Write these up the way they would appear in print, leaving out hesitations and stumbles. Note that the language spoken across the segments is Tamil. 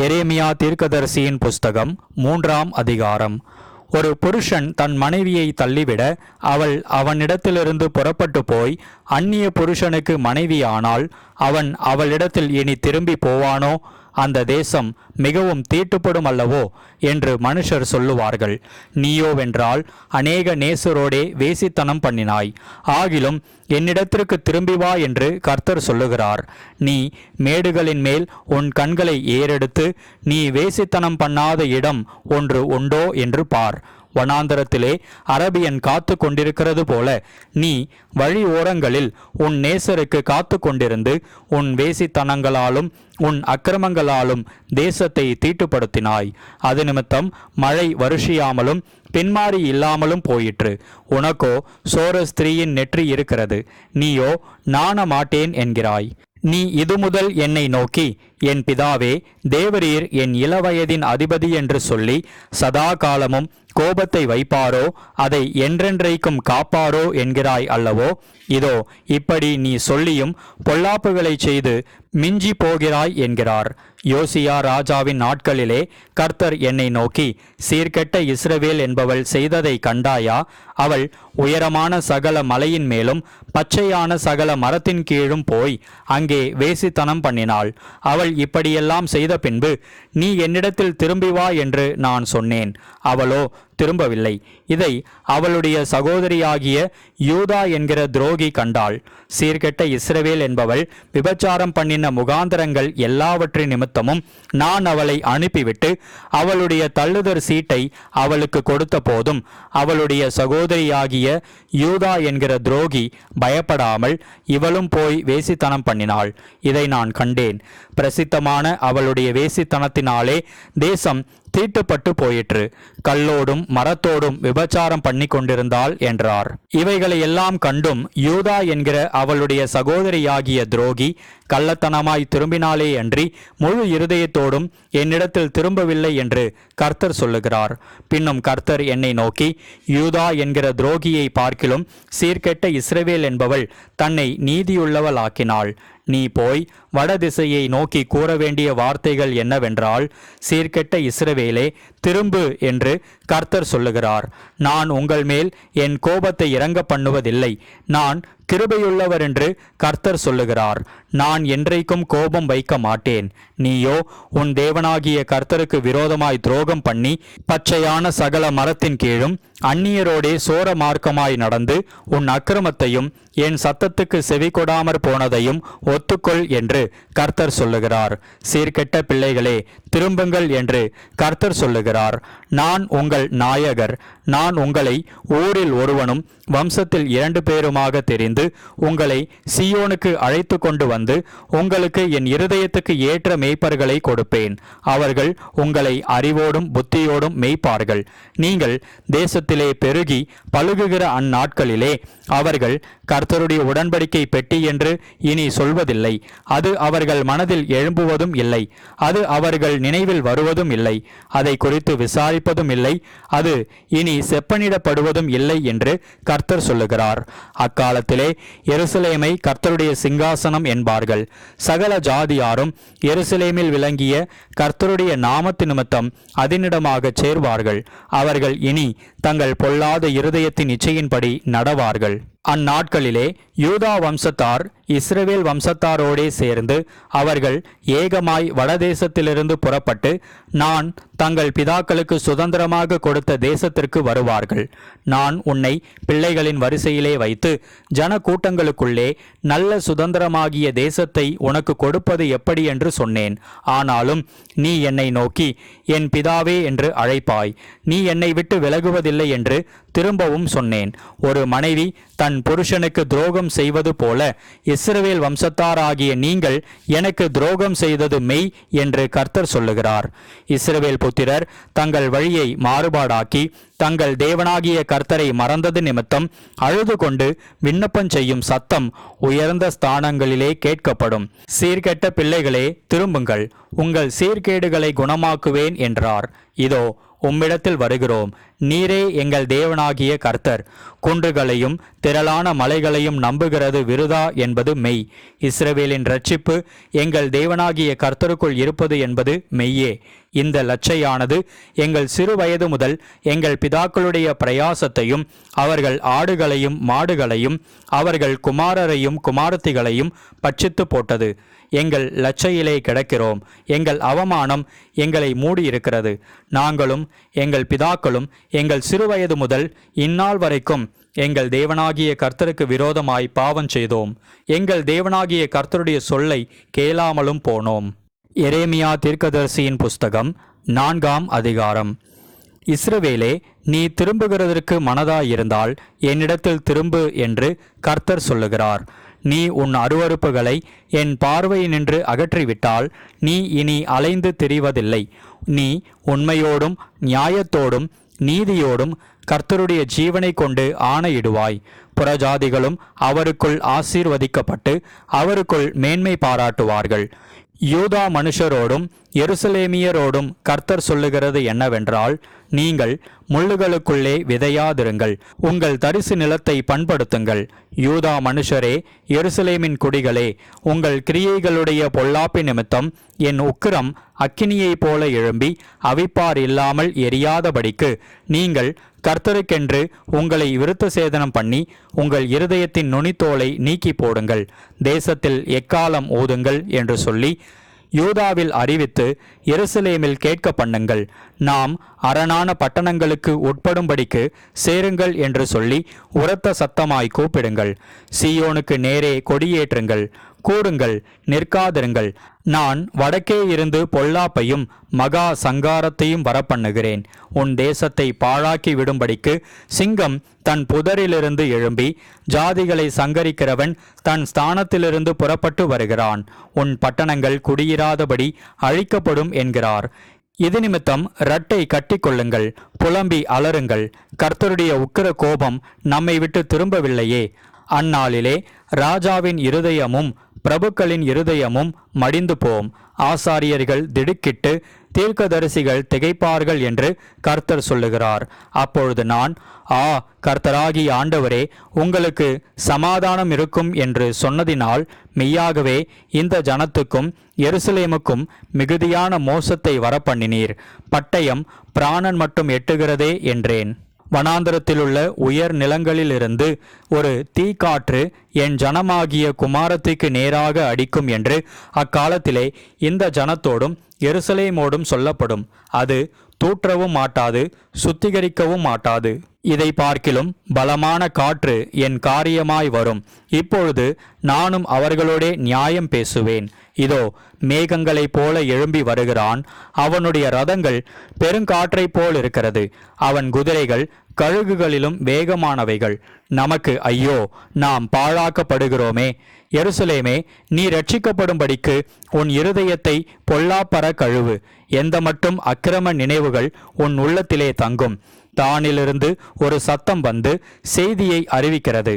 எரேமியா தீர்க்கதரிசியின் புஸ்தகம் 3ஆம் அதிகாரம். ஒரு புருஷன் தன் மனைவியை தள்ளிவிட அவள் அவனிடத்திலிருந்து புறப்பட்டு போய் அந்நிய புருஷனுக்கு மனைவியானால் அவன் அவளிடத்தில் இனி திரும்பி போவானோ? அந்த தேசம் மிகவும் தீட்டுப்படும் அல்லவோ என்று மனுஷர் சொல்லுவார்கள். நீயோவென்றால் அநேக நேசரோடே வேசித்தனம் பண்ணினாய். ஆகிலும் என்னிடத்திற்கு திரும்பி வா என்று கர்த்தர் சொல்லுகிறார். நீ மேடுகளின் மேல் உன் கண்களை ஏறெடுத்து நீ வேசித்தனம் பண்ணாத இடம் ஒன்று உண்டோ என்று பார். வனாந்தரத்திலே அரபியன் காத்து கொண்டிருக்கிறது போல நீ வழி ஓரங்களில் உன் நேசருக்கு காத்து கொண்டிருந்து உன் வேசித்தனங்களாலும் உன் அக்கிரமங்களாலும் தேசத்தை தீட்டுப்படுத்தினாய். அது நிமித்தம் மழை வருஷியாமலும் பின்மாறி இல்லாமலும் போயிற்று. உனக்கோ சோர ஸ்திரீயின் நெற்றி இருக்கிறது, நீயோ நாண மாட்டேன் என்கிறாய். நீ இது முதல் என்னை நோக்கி, என் பிதாவே, தேவரீர் என் இளவயதின் அதிபதி என்று சொல்லி சதா காலமும் கோபத்தை வைப்பாரோ, அதை என்றென்றைக்கும் காப்பாரோ என்கிறாய் அல்லவோ? இதோ இப்படி நீ சொல்லியும் பொல்லாப்புகளை செய்து மிஞ்சி போகிறாய் என்கிறார். யோசியா ராஜாவின் நாட்களிலே கர்த்தர் என்னை நோக்கி, சீர்கெட்ட இஸ்ரவேல் என்பவள் செய்ததை கண்டாயா? அவள் உயரமான சகல மலையின் மேலும் பச்சையான சகல மரத்தின் கீழும் போய் அங்கே வேசித்தனம் பண்ணினாள். அவள் இப்படியெல்லாம் செய்த பின்பு நீ என்னிடத்தில் திரும்பி வா என்று நான் சொன்னேன். அவளோ திரும்பவில்லை. இதை அவளுடைய சகோதரியாகிய யூதா என்கிற துரோகி கண்டாள். சீர்கெட்ட இஸ்ரவேல் என்பவள் விபச்சாரம் பண்ணின முகாந்தரங்கள் எல்லாவற்றின் நிமித்தமும் நான் அவளை அனுப்பிவிட்டு அவளுடைய தள்ளுதற் சீட்டை அவளுக்கு கொடுத்த போதும் அவளுடைய சகோதரியாகிய யூதா என்கிற துரோகி பயப்படாமல் இவளும் போய் வேசித்தனம் பண்ணினாள். இதை நான் கண்டேன். பிரசித்தமான அவளுடைய வேசித்தனத்தினாலே தேசம் தீட்டுப்பட்டு போயிற்று. கல்லோடும் மரத்தோடும் விபச்சாரம் பண்ணி கொண்டிருந்தாள் என்றார். இவைகளை எல்லாம் கண்டும் யூதா என்கிற அவளுடைய சகோதரியாகிய துரோகி கள்ளத்தனமாய் திரும்பினாலே அன்றி முழு இருதயத்தோடும் என்னிடத்தில் திரும்பவில்லை என்று கர்த்தர் சொல்லுகிறார். பின்னும் கர்த்தர் என்னை நோக்கி, யூதா என்கிற துரோகியை பார்க்கிலும் சீர்கெட்ட இஸ்ரவேல் என்பவள் தன்னை நீதியுள்ளவளாக்கினாள். நீ போய் வடதிசையை நோக்கி கூற வேண்டிய வார்த்தைகள் என்னவென்றால், சீர்கெட்ட இஸ்ரவேலே, திரும்பு என்று கர்த்தர் சொல்லுகிறார். நான் உங்கள் மேல் என் கோபத்தை இறங்க பண்ணுவதில்லை. நான் கிருபையுள்ளவர் என்று கர்த்தர் சொல்லுகிறார். நான் என்றைக்கும் கோபம் வைக்க மாட்டேன். நீயோ உன் தேவனாகிய கர்த்தருக்கு விரோதமாய் துரோகம் பண்ணி பச்சையான சகல மரத்தின் கீழும் அந்நியரோடே சோர மார்க்கமாய் நடந்து உன் அக்கிரமத்தையும் என் சத்தத்துக்கு செவி கொடாமற் போனதையும் ஒத்துக்கொள் என்று கர்த்தர் சொல்லுகிறார். சீர்கெட்ட பிள்ளைகளே, திரும்புங்கள் என்று கர்த்தர் சொல்லுகிறார். நான் உங்கள் நாயகர். நான் உங்களை ஊரில் ஒருவனும் வம்சத்தில் 2 பேருமாக தெரிந்து உங்களை சீயோனுக்கு அழைத்து கொண்டு வந்து உங்களுக்கு என் இருதயத்துக்கு ஏற்ற மேய்ப்பர்களை கொடுப்பேன். அவர்கள் உங்களை அறிவோடும் புத்தியோடும் மேய்ப்பார்கள். நீங்கள் தேசத்திலே பெருகி பழுகுகிற அந்நாட்களிலே அவர்கள் கர்த்தருடைய உடன்படிக்கை பெட்டி என்று இனி சொல்வதில்லை. அது அவர்கள் மனதில் எழும்புவதும் இல்லை. அது அவர்கள் நினைவில் வருவதும் இல்லை. அதை குறித்து விசாரிப்பதும் இல்லை. அது இனி செப்பனிடப்படுவதும் இல்லை என்று கர்த்தர் சொல்லுகிறார். அக்காலத்திலே எருசலேமை கர்த்தருடைய சிங்காசனம் என்பார்கள். சகல ஜாதியாரும் எருசலேமில் விளங்கிய கர்த்தருடைய நாமத்து நிமித்தம் அதனிடமாக சேர்வார்கள். அவர்கள் இனி தங்கள் பொல்லாத இருதயத்தின் இச்சையின்படி நடவார்கள். அந்நாட்களிலே யூதா வம்சத்தார் இஸ்ரவேல் வம்சத்தாரோடே சேர்ந்து அவர்கள் ஏகமாய் வடதேசத்திலிருந்து புறப்பட்டு நான் தங்கள் பிதாக்களுக்கு சுதந்திரமாக கொடுத்த தேசத்திற்கு வருவார்கள். நான் உன்னை பிள்ளைகளின் வரிசையிலே வைத்து ஜன கூட்டங்களுக்குள்ளே நல்ல சுதந்திரமாகிய தேசத்தை உனக்கு கொடுப்பது எப்படி என்று சொன்னேன். ஆனாலும் நீ என்னை நோக்கி என் பிதாவே என்று அழைப்பாய். நீ என்னை விட்டு விலகுவதில்லை என்று திரும்பவும் சொன்னேன். ஒரு மனைவி தன் புருஷனுக்கு துரோகம் செய்வது போல இஸ்ரவேல் வம்சத்தாராகிய நீங்கள் எனக்கு துரோகம் செய்தது மெய் என்று கர்த்தர் சொல்லுகிறார். இஸ்ரவேல் புத்திரர் தங்கள் வழியை மாறுபாடாக்கி தங்கள் தேவனாகிய கர்த்தரை மறந்தது நிமித்தம் அழுது கொண்டு விண்ணப்பம் செய்யும் சத்தம் உயர்ந்த ஸ்தானங்களிலே கேட்கப்படும். சீர்கெட்ட பிள்ளைகளே, திரும்புங்கள், உங்கள் சீர்கேடுகளை குணமாக்குவேன் என்றார். இதோ உம்மிடத்தில் வருகிறோம். நீரே எங்கள் தேவனாகிய கர்த்தர். குன்றுகளையும் திரளான மலைகளையும் நம்புகிறது விருதா என்பது மெய். இஸ்ரவேலின் இரட்சிப்பு எங்கள் தேவனாகிய கர்த்தருக்குள் இருப்பது என்பது மெய்யே. இந்த லட்சையானது எங்கள் சிறு வயது முதல் எங்கள் பிதாக்களுடைய பிரயாசத்தையும் அவர்கள் ஆடுகளையும் மாடுகளையும் அவர்கள் குமாரரையும் குமாரத்திகளையும் பட்சித்து போட்டது. எங்கள் லட்சையிலே கிடக்கிறோம். எங்கள் அவமானம் எங்களை மூடியிருக்கிறது. நாங்களும் எங்கள் பிதாக்களும் எங்கள் சிறுவயது முதல் இந்நாள் வரைக்கும் எங்கள் தேவனாகிய கர்த்தருக்கு விரோதமாய் பாவம் செய்தோம். எங்கள் தேவனாகிய கர்த்தருடைய சொல்லை கேளாமலும் போனோம். எரேமியா தீர்க்கதரிசியின் புஸ்தகம் 4ஆம் அதிகாரம். இஸ்ரவேலே, நீ திரும்புகிறதற்கு மனதாயிருந்தால் என்னிடத்தில் திரும்பு என்று கர்த்தர் சொல்லுகிறார். நீ உன் அருவருப்புகளை என் பார்வையினின்று அகற்றிவிட்டால் நீ இனி அலைந்து திரிவதில்லை. நீ உண்மையோடும் நியாயத்தோடும் நீதியோடும் கர்த்தருடைய ஜீவனை கொண்டு ஆணையிடுவாய். புறஜாதிகளும் அவருக்குள் ஆசீர்வதிக்கப்பட்டு அவருக்குள் மேன்மை பாராட்டுவார்கள். யூதா மனுஷரோடும் எருசலேமியரோடும் கர்த்தர் சொல்லுகிறது என்னவென்றால், நீங்கள் முள்ளுகளுக்குள்ளே விதையாதிருங்கள், உங்கள் தரிசு நிலத்தை பண்படுத்துங்கள். யூதா மனுஷரே, எருசலேமின் குடிகளே, உங்கள் கிரியைகளுடைய பொல்லாப்பு நிமித்தம் என் உக்கிரம் அக்கினியைப் போல எழும்பி அவிப்பார் இல்லாமல் எரியாதபடிக்கு நீங்கள் கர்த்தருக்கென்று உங்களை விருத்த சேதனம் பண்ணி உங்கள் இருதயத்தின் நுனித்தோலை நீக்கி போடுங்கள். தேசத்தில் எக்காலம் ஊதுங்கள் என்று சொல்லி யூதாவில் அறிவித்து எருசலேமில் கேட்க பண்ணுங்கள். நாம் அரணான பட்டணங்களுக்கு உட்படும்படிக்கு சேருங்கள் என்று சொல்லி உரத்த சத்தமாய் கூப்பிடுங்கள். சீயோனுக்கு நேரே கொடியேற்றுங்கள். கூடுங்கள், நிற்காதிருங்கள். நான் வடக்கே இருந்து பொல்லாப்பையும் மகா சங்காரத்தையும் வரப்பண்ணுகிறேன். உன் தேசத்தை பாழாக்கி விடும்படிக்கு சிங்கம் தன் புதரிலிருந்து எழும்பி ஜாதிகளை சங்கரிக்கிறவன் தன் ஸ்தானத்திலிருந்து புறப்பட்டு வருகிறான். உன் பட்டணங்கள் குடியிராதபடி அழிக்கப்படும் என்கிறார். இது நிமித்தம் இரட்டை கட்டிக்கொள்ளுங்கள், புலம்பி அலறுங்கள். கர்த்தருடைய உக்கிர கோபம் நம்மை விட்டு திரும்பவில்லையே. அந்நாளிலே ராஜாவின் இருதயமும் பிரபுக்களின் இருதயமும் மடிந்து போம். ஆசாரியர்கள் திடுக்கிட்டு தீர்க்கதரிசிகள் திகைப்பார்கள் என்று கர்த்தர் சொல்லுகிறார். அப்பொழுது நான், கர்த்தராகிய ஆண்டவரே, உங்களுக்கு சமாதானம் இருக்கும் என்று சொன்னதினால் மெய்யாகவே இந்த ஜனத்துக்கும் எருசலேமுக்கும் மிகுதியான மோசத்தை வரப்பண்ணினீர். பட்டயம் பிராணன் மட்டும் எட்டுகிறதே என்றேன். வனாந்தரத்திலுள்ள உயர் நிலங்களிலிருந்து ஒரு தீக்காற்று என் ஜனமாகிய குமாரத்திற்கு நேராக அடிக்கும் என்று அக்காலத்திலே இந்த ஜனத்தோடும் எருசலேமோடும் சொல்லப்படும். அது தூற்றவும் மாட்டாது, சுத்திகரிக்கவும் மாட்டாது. இதை பார்க்கிலும் பலமான காற்று என் காரியமாய் வரும். இப்பொழுது நானும் அவர்களோடே நியாயம் பேசுவேன். இதோ மேகங்களைப் போல எழும்பி வருகிறான். அவனுடைய ரதங்கள் பெருங்காற்றைப் போல் இருக்கிறது. அவன் குதிரைகள் கழுகுகளிலும் வேகமானவைகள். நமக்கு ஐயோ, நாம் பாழாக்கப்படுகிறோமே. எருசலேமே, நீ ரட்சிக்கப்படும்படிக்கு உன் இருதயத்தை பொல்லாப்பற கழுவு. எந்த மட்டும் அக்கிரம நினைவுகள் உன் உள்ளத்திலே தங்கும். தானிலிருந்து ஒரு சத்தம் வந்து செய்தியை அறிவிக்கிறது.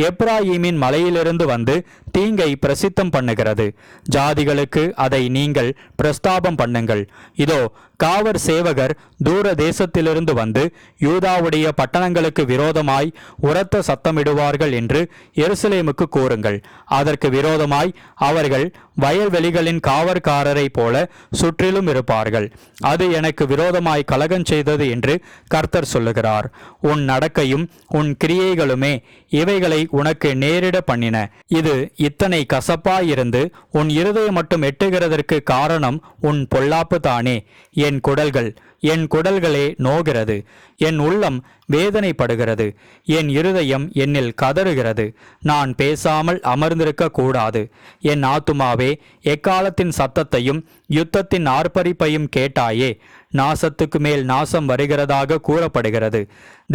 எப்ராயீமின் மலையிலிருந்து வந்து தீங்கை பிரசித்தம் பண்ணுகிறது. ஜாதிகளுக்கு அதை நீங்கள் பிரஸ்தாபம் பண்ணுங்கள். இதோ காவற் சேவகர் தூர தேசத்திலிருந்து வந்து யூதாவுடைய பட்டணங்களுக்கு விரோதமாய் உரத்த சத்தமிடுவார்கள் என்று எருசலேமுக்கு கூறுங்கள். அதற்கு விரோதமாய் அவர்கள் வயல்வெளிகளின் காவற்காரரை போல சுற்றிலும் இருப்பார்கள். அது எனக்கு விரோதமாய் கலகம் செய்தது என்று கர்த்தர் சொல்லுகிறார். உன் நடக்கையும் உன் கிரியைகளுமே இவைகளை உனக்கு நேரிட பண்ணின. இது இத்தனை கசப்பாயிருந்து உன் இருதயம் மட்டும் எட்டுகிறதற்கு காரணம் உன் பொல்லாப்பு தானே. என் குடல்களே நோகிறது. என் உள்ளம் வேதனைப்படுகிறது. என் இருதயம் என்னில் கதறுகிறது. நான் பேசாமல் அமர்ந்திருக்க கூடாது. என் ஆத்துமாவே, எக்காலத்தின் சத்தத்தையும் யுத்தத்தின் ஆர்ப்பரிப்பையும் கேட்டாயே. நாசத்துக்கு மேல் நாசம் வருகிறதாக கூறப்படுகிறது.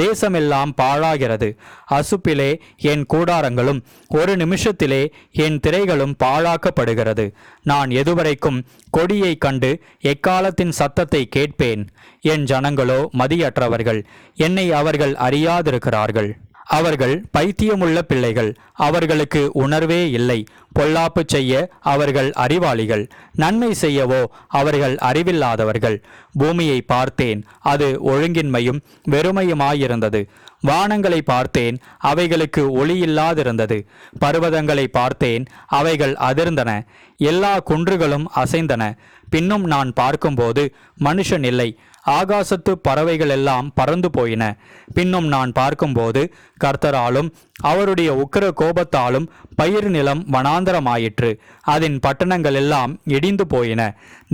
தேசமெல்லாம் பாழாகிறது. அசுப்பிலே என் கூடாரங்களும் ஒரு நிமிஷத்திலே என் திரைகளும் பாழாக்கப்படுகிறது. நான் எதுவரைக்கும் கொடியை கண்டு எக்காலத்தின் சத்தத்தை கேட்பேன்? என் ஜனங்களோ மதியற்றவர்கள், என்னை அவர்கள் அறியாதிருக்கிறார்கள். அவர்கள் பைத்தியமுள்ள பிள்ளைகள், அவர்களுக்கு உணர்வே இல்லை. பொல்லாப்பு செய்ய அவர்கள் அறிவாளிகள், நன்மை செய்யவோ அவர்கள் அறிவில்லாதவர்கள். பூமியை பார்த்தேன், அது ஒழுங்கின்மையும் வெறுமையுமாயிருந்தது. வானங்களை பார்த்தேன், அவைகளுக்கு ஒளியில்லாதிருந்தது. பர்வதங்களை பார்த்தேன், அவைகள் அதிர்ந்தன. எல்லா குன்றுகளும் அசைந்தன. பின்னும் நான் பார்க்கும்போது மனுஷன் இல்லை. ஆகாசத்து பறவைகள் எல்லாம் பறந்து போயின. பின்னும் நான் பார்க்கும்போது கர்த்தராலும் அவருடைய உக்கிர கோபத்தாலும் பயிர் நிலம் வனாந்தரமாயிற்று. அதன் பட்டணங்கள் எல்லாம் இடிந்து போயின.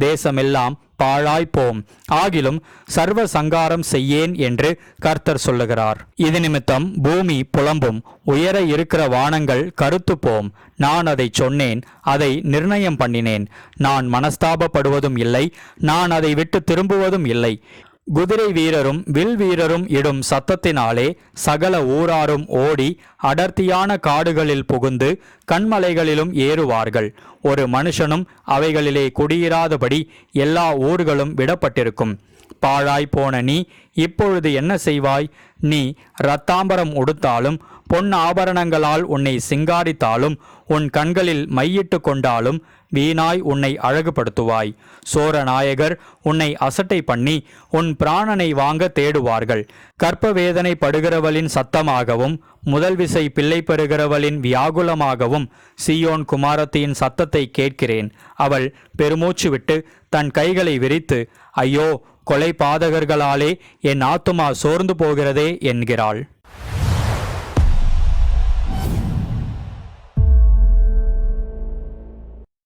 தேசமெல்லாம் பாழாய்ப்போம். ஆகிலும் சர்வ சங்காரம் செய்யேன் என்று கர்த்தர் சொல்லுகிறார். இது நிமித்தம் பூமி புலம்பும், உயர இருக்கிற வானங்கள் கருத்து போம். நான் அதை சொன்னேன், அதை நிர்ணயம் பண்ணினேன். நான் மனஸ்தாபப்படுவதும் இல்லை, நான் அதை விட்டு திரும்புவதும் இல்லை. குதிரை வீரரும் வில் வீரரும் இடும் சத்தத்தினாலே சகல ஊராரும் ஓடி அடர்த்தியான காடுகளில் புகுந்து கண்மலைகளிலும் ஏறுவார்கள். ஒரு மனுஷனும் அவைகளிலே குடியிராதபடி எல்லா ஊர்களும் விடப்பட்டிருக்கும். பாழாய் போன நீ இப்பொழுது என்ன செய்வாய்? நீ இரத்தாம்பரம் உடுத்தாலும் பொன் ஆபரணங்களால் உன்னை சிங்காரித்தாலும் உன் கண்களில் மையிட்டு கொண்டாலும் வீணாய் உன்னை அழகுபடுத்துவாய். சோரநாயகர் உன்னை அசட்டை பண்ணி உன் பிராணனை வாங்க தேடுவார்கள். கற்ப வேதனை படுகிறவளின் சத்தமாகவும் முதல் விசை பிள்ளை பெறுகிறவளின் வியாகுலமாகவும் சீயோன் குமாரத்தியின் சத்தத்தை கேட்கிறேன். அவள் பெருமூச்சு விட்டு தன் கைகளை விரித்து, ஐயோ, கொலை பாதகர்களாலே என் ஆத்துமா சோர்ந்து போகிறதே என்கிறாள்.